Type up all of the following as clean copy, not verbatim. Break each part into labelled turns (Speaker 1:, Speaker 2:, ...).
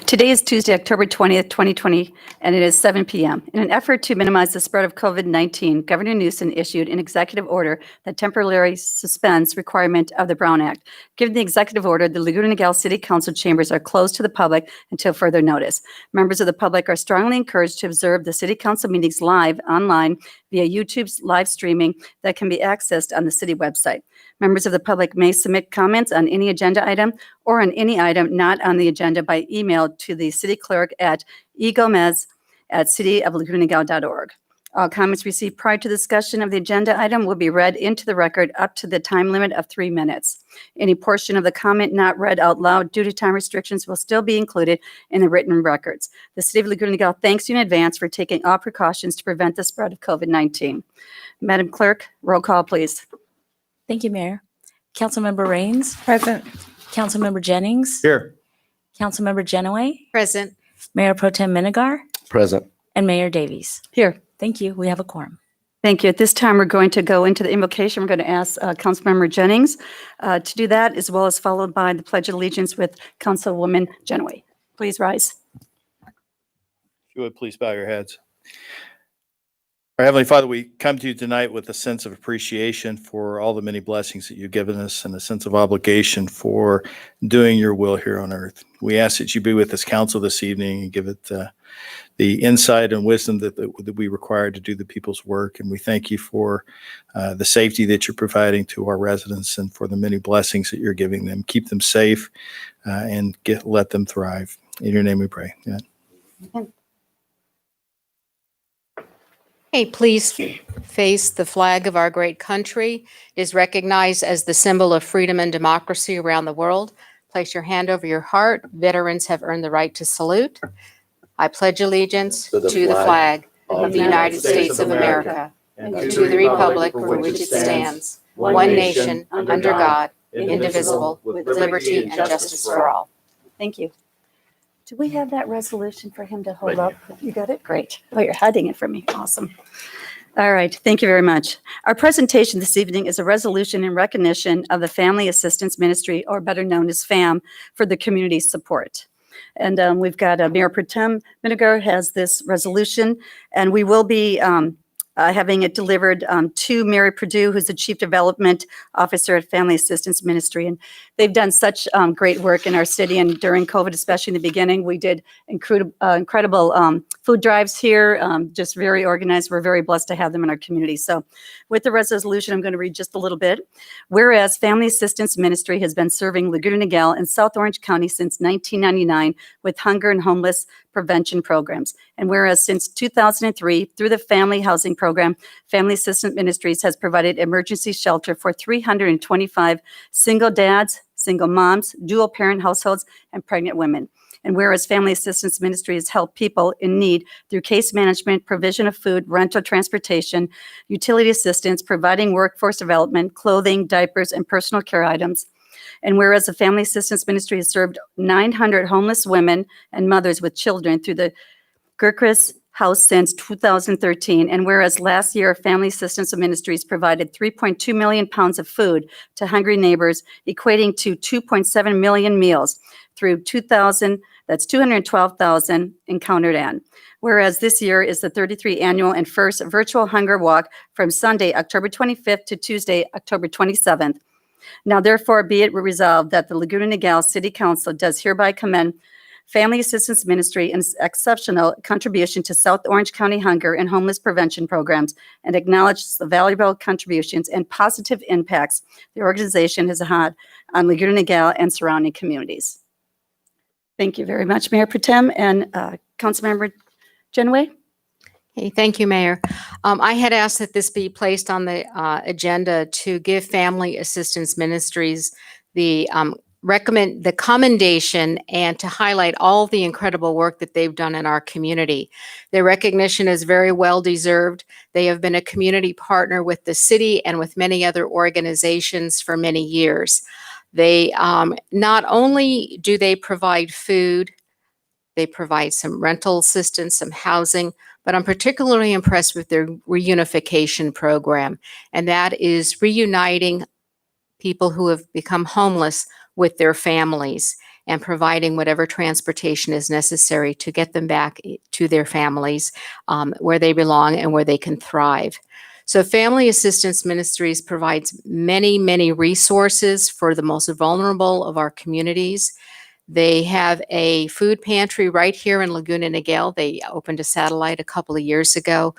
Speaker 1: Today is Tuesday, October 20th, 2020, and it is 7 p.m. In an effort to minimize the spread of COVID-19, Governor Newsom issued an executive order that temporarily suspends requirement of the Brown Act. Given the executive order, the Laguna Niguel City Council chambers are closed to the public until further notice. Members of the public are strongly encouraged to observe the City Council meetings live online via YouTube's live streaming that can be accessed on the city website. Members of the public may submit comments on any agenda item or on any item not on the agenda by email to the city clerk at egomez@cityoflagunaniguel.org. All comments received prior to discussion of the agenda item will be read into the record up to the time limit of 3 minutes. Any portion of the comment not read out loud due to time restrictions will still be included in the written records. The City of Laguna Niguel thanks you in advance for taking all precautions to prevent the spread of COVID-19. Madam Clerk, roll call, please.
Speaker 2: Thank you, Mayor. Councilmember Raines.
Speaker 3: Present.
Speaker 2: Councilmember Jennings.
Speaker 4: Here.
Speaker 2: Councilmember Genoway.
Speaker 3: Present.
Speaker 2: Mayor Pro Tem Minigar.
Speaker 4: Present.
Speaker 2: And Mayor Davies.
Speaker 1: Here.
Speaker 2: Thank you. We have a quorum.
Speaker 1: Thank you. At this time, we're going to go into the invocation. We're going to ask Councilmember Jennings to do that, as well as followed by the Pledge of Allegiance with Councilwoman Genoway. Please rise.
Speaker 4: If you would please bow your heads. Our Heavenly Father, we come to you tonight with a sense of appreciation for all the many blessings that you've given us and a sense of obligation for doing your will here on earth. We ask that you be with this council this evening and give it the insight and wisdom that we require to do the people's work. And we thank you for the safety that you're providing to our residents and for the many blessings that you're giving them. Keep them safe and let them thrive. In your name we pray. Amen.
Speaker 3: Hey, please face the flag of our great country. It is recognized as the symbol of freedom and democracy around the world. Place your hand over your heart. Veterans have earned the right to salute. I pledge allegiance to the flag of the United States of America and to the republic for which it stands, one nation, under God, indivisible, with liberty and justice for all.
Speaker 1: Thank you. Do we have that resolution for him to hold up? You got it? Great. Oh, you're hiding it from me. Awesome. All right. Thank you very much. Our presentation this evening is a resolution in recognition of the Family Assistance Ministry, or better known as FAM, for the community support. And we've got Mayor Pro Tem Minigar has this resolution, and we will be having it delivered to Mary Perdue, who's the Chief Development Officer at Family Assistance Ministry. And they've done such great work in our city. And during COVID, especially in the beginning, we did incredible food drives here, just very organized. We're very blessed to have them in our community. So with the resolution, I'm going to read just a little bit. Whereas Family Assistance Ministry has been serving Laguna Niguel and South Orange County since 1999 with hunger and homeless prevention programs. And whereas since 2003, through the Family Housing Program, Family Assistance Ministries has provided emergency shelter for 325 single dads, single moms, dual parent households, and pregnant women. And whereas Family Assistance Ministry has helped people in need through case management, provision of food, rental transportation, utility assistance, providing workforce development, clothing, diapers, and personal care items. And whereas the Family Assistance Ministry has served 900 homeless women and mothers with children through the Gilchrist House since 2013, and whereas last year Family Assistance Ministries provided 3.2 million pounds of food to hungry neighbors, equating to 2.7 million meals through 212,000 encountered and. Whereas this year is the 33rd annual and first virtual hunger walk from Sunday, October 25th to Tuesday, October 27th. Now, therefore, be it resolved that the Laguna Niguel City Council does hereby commend Family Assistance Ministry and its exceptional contribution to South Orange County hunger and homeless prevention programs, and acknowledges the valuable contributions and positive impacts the organization has had on Laguna Niguel and surrounding communities. Thank you very much, Mayor Pro Tem and Councilmember Genoway.
Speaker 3: Hey, thank you, Mayor. I had asked that this be placed on the agenda to give Family Assistance Ministries the recommend the commendation and to highlight all the incredible work that they've done in our community. Their recognition is very well deserved. They have been a community partner with the city and with many other organizations for many years. They not only do they provide food, they provide some rental assistance, some housing, but I'm particularly impressed with their reunification program, and that is reuniting people who have become homeless with their families and providing whatever transportation is necessary to get them back to their families where they belong and where they can thrive. So Family Assistance Ministries provides many, many resources for the most vulnerable of our communities. They have a food pantry right here in Laguna Niguel. They opened a satellite a couple of years ago.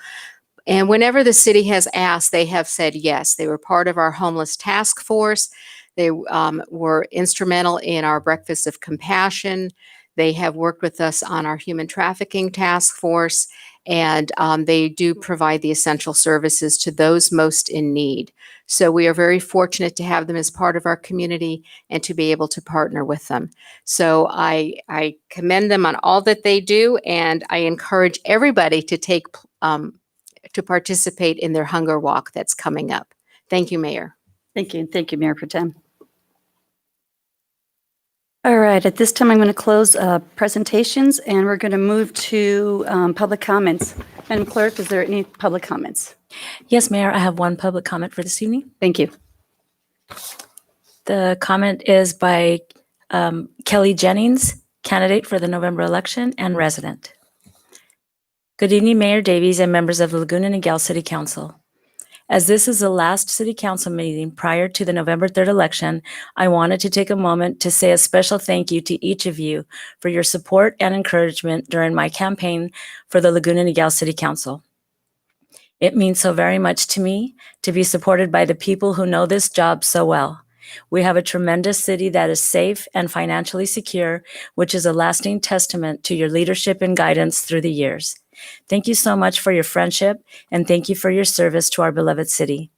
Speaker 3: And whenever the city has asked, they have said yes. They were part of our homeless task force. They were instrumental in our Breakfast of Compassion. They have worked with us on our human trafficking task force, and they do provide the essential services to those most in need. So we are very fortunate to have them as part of our community and to be able to partner with them. So I commend them on all that they do, and I encourage everybody to to participate in their hunger walk that's coming up. Thank you, Mayor.
Speaker 1: Thank you. Thank you, Mayor Pro Tem. All right, at this time, I'm going to close presentations, and we're going to move to public comments. Madam Clerk, is there any public comments?
Speaker 2: Yes, Mayor, I have one public comment for this evening.
Speaker 1: Thank you.
Speaker 2: The comment is by Kelly Jennings, candidate for the November election and resident. Good evening, Mayor Davies and members of the Laguna Niguel City Council. As this is the last City Council meeting prior to the November 3rd election, I wanted to take a moment to say a special thank you to each of you for your support and encouragement during my campaign for the Laguna Niguel City Council. It means so very much to me to be supported by the people who know this job so well. We have a tremendous city that is safe and financially secure, which is a lasting testament to your leadership and guidance through the years. Thank you so much for your friendship, and thank you for your service to our beloved city.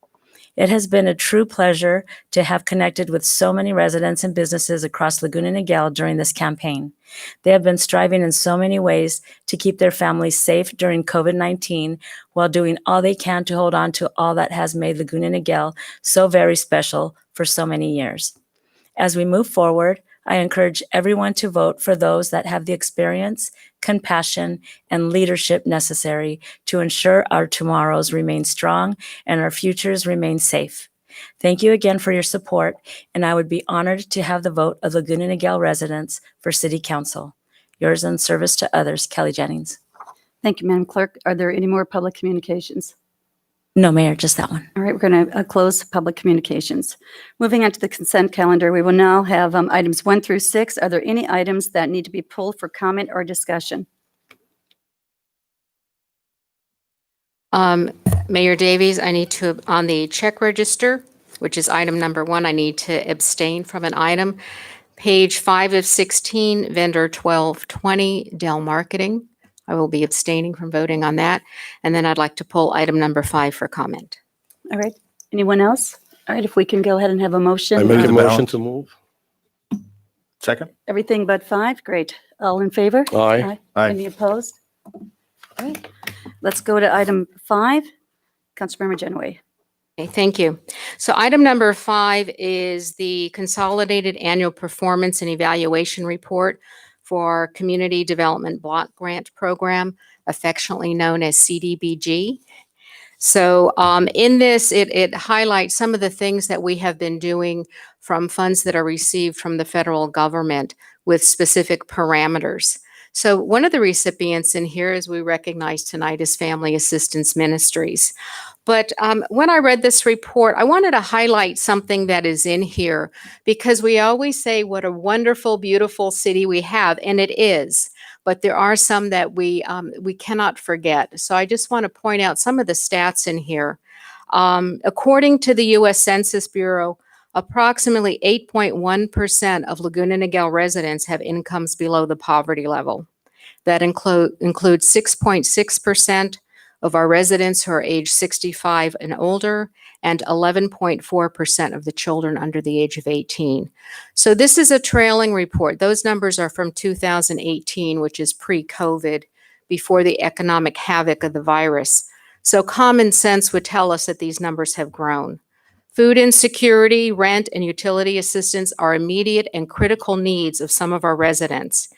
Speaker 2: It has been a true pleasure to have connected with so many residents and businesses across Laguna Niguel during this campaign. They have been striving in so many ways to keep their families safe during COVID-19 while doing all they can to hold on to all that has made Laguna Niguel so very special for so many years. As we move forward, I encourage everyone to vote for those that have the experience, compassion, and leadership necessary to ensure our tomorrows remain strong and our futures remain safe. Thank you again for your support, and I would be honored to have the vote of Laguna Niguel residents for City Council. Yours in service to others, Kelly Jennings.
Speaker 1: Thank you, Madam Clerk. Are there any more public communications?
Speaker 2: No, Mayor, just that one.
Speaker 1: All right, we're going to close public communications. Moving on to the consent calendar, we will now have items 1 through 6. Are there any items that need to be pulled for comment or discussion?
Speaker 3: Mayor Davies, I need to, on the check register, which is item number 1, I need to abstain from an item. Page 5 of 16, vendor 1220, Dell Marketing. I will be abstaining from voting on that. And then I'd like to pull item number 5 for comment.
Speaker 1: All right, anyone else? All right, if we can go ahead and have a motion.
Speaker 5: I make a
Speaker 1: on
Speaker 5: motion to move.
Speaker 4: Second?
Speaker 1: Everything but 5, great. All in favor?
Speaker 5: Aye.
Speaker 4: Aye.
Speaker 1: Any opposed? All right, let's go to item 5. Councilmember Genoway.
Speaker 3: Okay, thank you. So item number 5 is the Consolidated Annual Performance and Evaluation Report for our Community Development Block Grant Program, affectionately known as CDBG. So in this, it highlights some of the things that we have been doing from funds that are received from the federal government with specific parameters. So one of the recipients in here, as we recognize tonight, is Family Assistance Ministries. But when I read this report, I wanted to highlight something that is in here because we always say what a wonderful, beautiful city we have, and it is. But there are some that we cannot forget. So I just want to point out some of the stats in here. According to the U.S. Census Bureau, approximately 8.1% of Laguna Niguel residents have incomes below the poverty level. That includes 6.6% of our residents who are age 65 and older, and 11.4% of the children under the age of 18. So this is a trailing report. Those numbers are from 2018, which is pre-COVID, before the economic havoc of the virus. So common sense would tell us that these numbers have grown. Food insecurity, rent, and utility assistance are immediate and critical needs of some of our residents.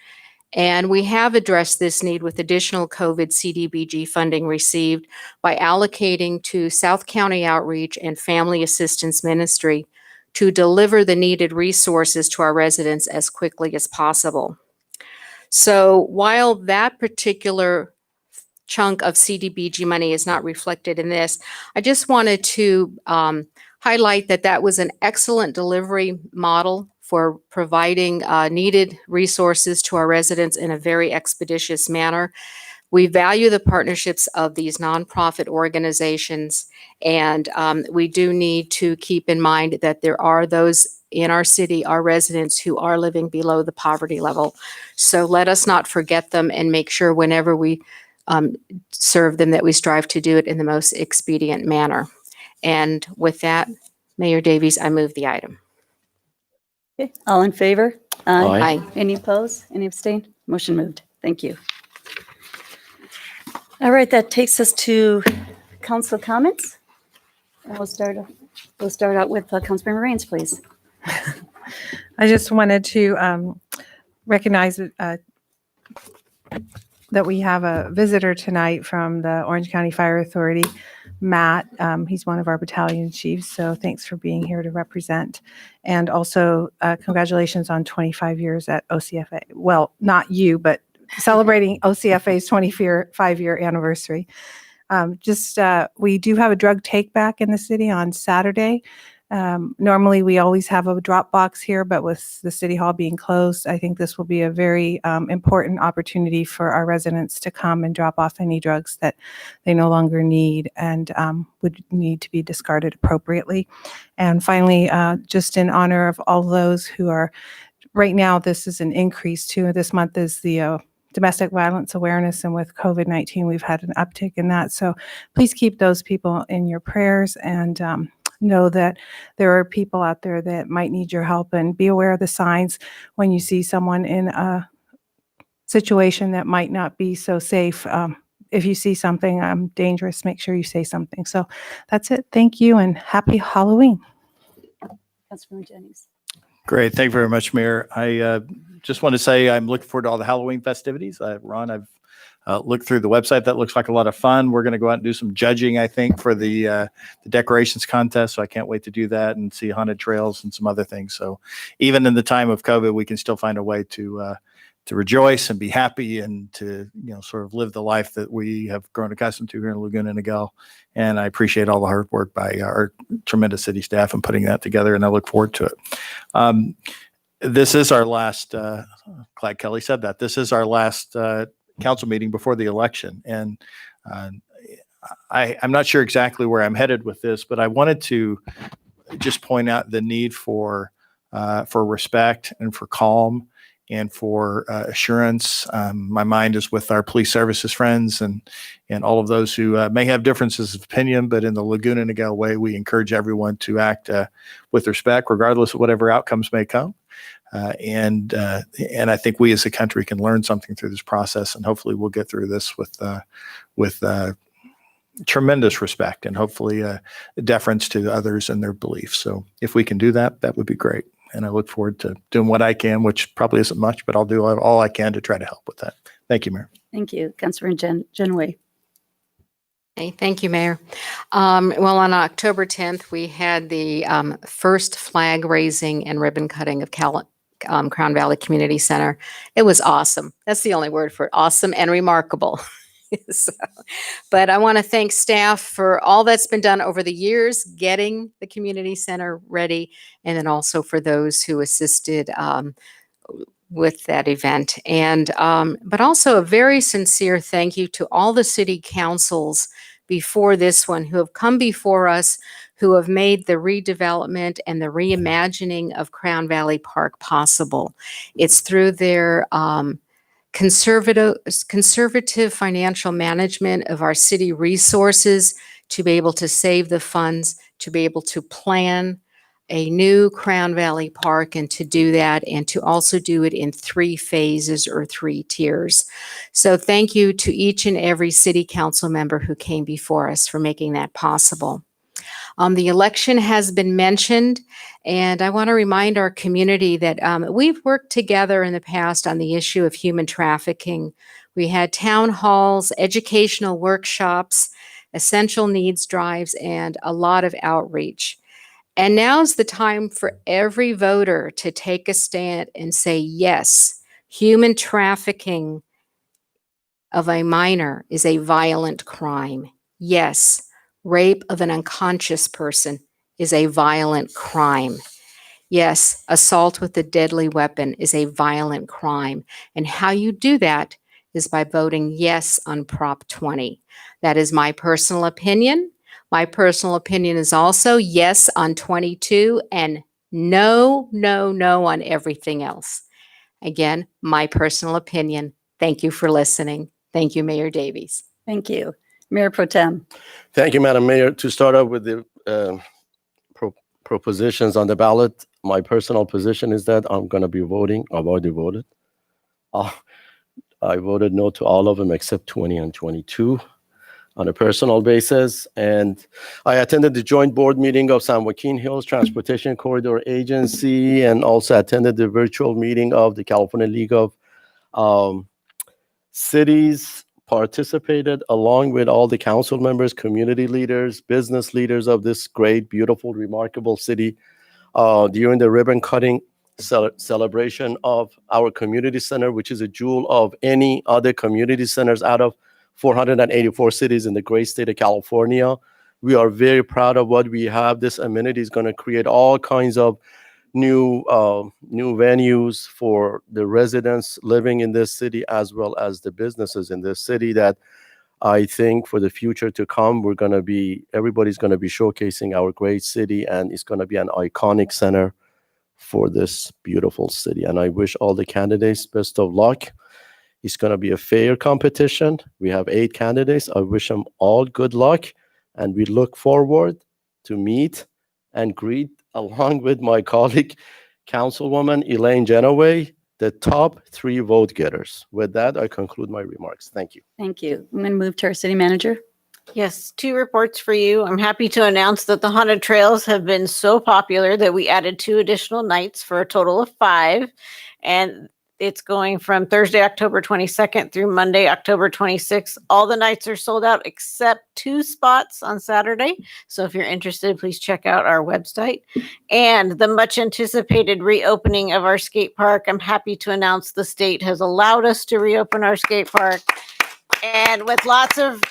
Speaker 3: And we have addressed this need with additional COVID CDBG funding received by allocating to South County Outreach and Family Assistance Ministry to deliver the needed resources to our residents as quickly as possible. So while that particular chunk of CDBG money is not reflected in this, I just wanted to highlight that that was an excellent delivery model for providing needed resources to our residents in a very expeditious manner. We value the partnerships of these nonprofit organizations, and we do need to keep in mind that there are those in our city, our residents, who are living below the poverty level. So let us not forget them and make sure whenever we serve them that we strive to do it in the most expedient manner. And with that, Mayor Davies, I move the item.
Speaker 1: Okay, all in favor?
Speaker 4: Aye.
Speaker 3: Aye.
Speaker 1: Any opposed? Any abstain? Motion moved. Thank you. All right, that takes us to council comments. And we'll start out with Councilmember Raines, please.
Speaker 5: I just wanted to recognize that we have a visitor tonight from the Orange County Fire Authority, Matt. He's one of our battalion chiefs, so thanks for being here to represent. And also congratulations on 25 years at OCFA. Well, not you, but celebrating OCFA's 25-year anniversary. We do have a drug take back in the city on Saturday. Normally, we always have a drop box here, but with the city hall being closed, I think this will be a very important opportunity for our residents to come and drop off any drugs that they no longer need and would need to be discarded appropriately. And finally, just in honor of all those who are, right now, this is an increase too. This month is the domestic violence awareness, and with COVID-19, we've had an uptick in that. So please keep those people in your prayers and know that there are people out there that might need your help, and be aware of the signs when you see someone in a situation that might not be so safe. If you see something dangerous, make sure you say something. So that's it. Thank you and happy Halloween.
Speaker 1: Councilmember Jennings.
Speaker 4: Great. Thank you very much, Mayor. I just want to say I'm looking forward to all the Halloween festivities. Ron, I've looked through the website. That looks like a lot of fun. We're going to go out and do some judging, I think, for the decorations contest. So I can't wait to do that and see haunted trails and some other things. So even in the time of COVID, we can still find a way to rejoice and be happy and to, sort of live the life that we have grown accustomed to here in Laguna Niguel. And I appreciate all the hard work by our tremendous city staff in putting that together, and I look forward to it. This is our last, glad Kelly said that, this is our last council meeting before the election. And I'm not sure exactly where I'm headed with this, but I wanted to just point out the need for respect and for calm and for assurance. My mind is with our police services friends and all of those who may have differences of opinion, but in the Laguna Niguel way, we encourage everyone to act with respect, regardless of whatever outcomes may come. And I think we as a country can learn something through this process, and hopefully we'll get through this with tremendous respect and hopefully deference to others and their beliefs. So if we can do that, that would be great. And I look forward to doing what I can, which probably isn't much, but I'll do all I can to try to help with that. Thank you, Mayor.
Speaker 1: Thank you. Councilmember Genoway.
Speaker 3: Okay, thank you, Mayor. Well, on October 10th, we had the first flag raising and ribbon cutting of Crown Valley Community Center. It was awesome. That's the only word for it. Awesome and remarkable. But I want to thank staff for all that's been done over the years, getting the community center ready, and then also for those who assisted with that event. And but also a very sincere thank you to all the city councils before this one who have come before us, who have made the redevelopment and the reimagining of Crown Valley Park possible. It's through their conservative financial management of our city resources to be able to save the funds, to be able to plan a new Crown Valley Park and to do that and to also do it in 3 phases or 3 tiers. So thank you to each and every city council member who came before us for making that possible. The election has been mentioned, and I want to remind our community that we've worked together in the past on the issue of human trafficking. We had town halls, educational workshops, essential needs drives, and a lot of outreach. And now's the time for every voter to take a stand and say, yes, human trafficking of a minor is a violent crime. Yes, rape of an unconscious person is a violent crime. Yes, assault with a deadly weapon is a violent crime. And how you do that is by voting yes on Prop 20. That is my personal opinion. My personal opinion is also yes on 22 and no, no, no on everything else. Again, my personal opinion. Thank you for listening. Thank you, Mayor Davies.
Speaker 1: Thank you. Mayor Pro Tem.
Speaker 6: Thank you, Madam Mayor. To start out with the propositions on the ballot, my personal position is that I'm going to be voting. I've already voted. I voted no to all of them except 20 and 22 on a personal basis. And I attended the joint board meeting of San Joaquin Hills Transportation Corridor Agency and also attended the virtual meeting of the California League of Cities. Participated along with all the council members, community leaders, business leaders of this great, beautiful, remarkable city during the ribbon cutting celebration of our community center, which is a jewel of any other community centers out of 484 cities in the great state of California. We are very proud of what we have. This amenity is going to create all kinds of new venues for the residents living in this city as well as the businesses in this city that I think for the future to come, everybody's going to be showcasing our great city, and it's going to be an iconic center for this beautiful city. And I wish all the candidates best of luck. It's going to be a fair competition. We have 8 candidates. I wish them all good luck, and we look forward to meet and greet along with my colleague, Councilwoman Elaine Genoway, the top 3 vote getters. With that, I conclude my remarks. Thank you.
Speaker 1: Thank you. I'm going to move to our city manager.
Speaker 7: Yes, 2 reports for you. I'm happy to announce that the haunted trails have been so popular that we added 2 additional nights for a total of 5. And it's going from Thursday, October 22nd through Monday, October 26th. All the nights are sold out except 2 spots on Saturday. So if you're interested, please check out our website. And the much anticipated reopening of our skate park. I'm happy to announce the state has allowed us to reopen our skate park, and with lots of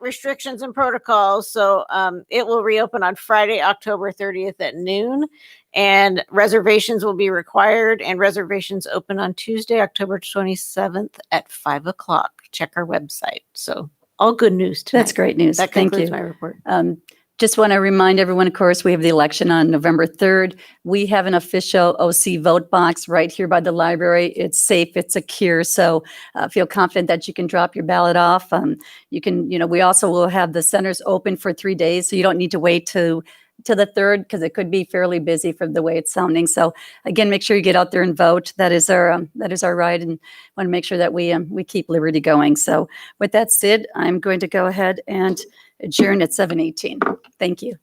Speaker 7: restrictions and protocols. So it will reopen on Friday, October 30th at noon, and reservations will be required, and reservations open on Tuesday, October 27th at 5:00. Check our website. So all good news tonight.
Speaker 1: That's great news.
Speaker 7: That
Speaker 1: Thank
Speaker 7: concludes
Speaker 1: you.
Speaker 7: my report.
Speaker 1: Just want to remind everyone, of course, we have the election on November 3rd. We have an official OC vote box right here by the library. It's safe, it's secure, so feel confident that you can drop your ballot off. We also will have the centers open for 3 days, so you don't need to wait to the 3rd because it could be fairly busy from the way it's sounding. So again, make sure you get out there and vote. That is our right, and want to make sure that we keep liberty going. So with that said, I'm going to go ahead and adjourn at 7:18. Thank you.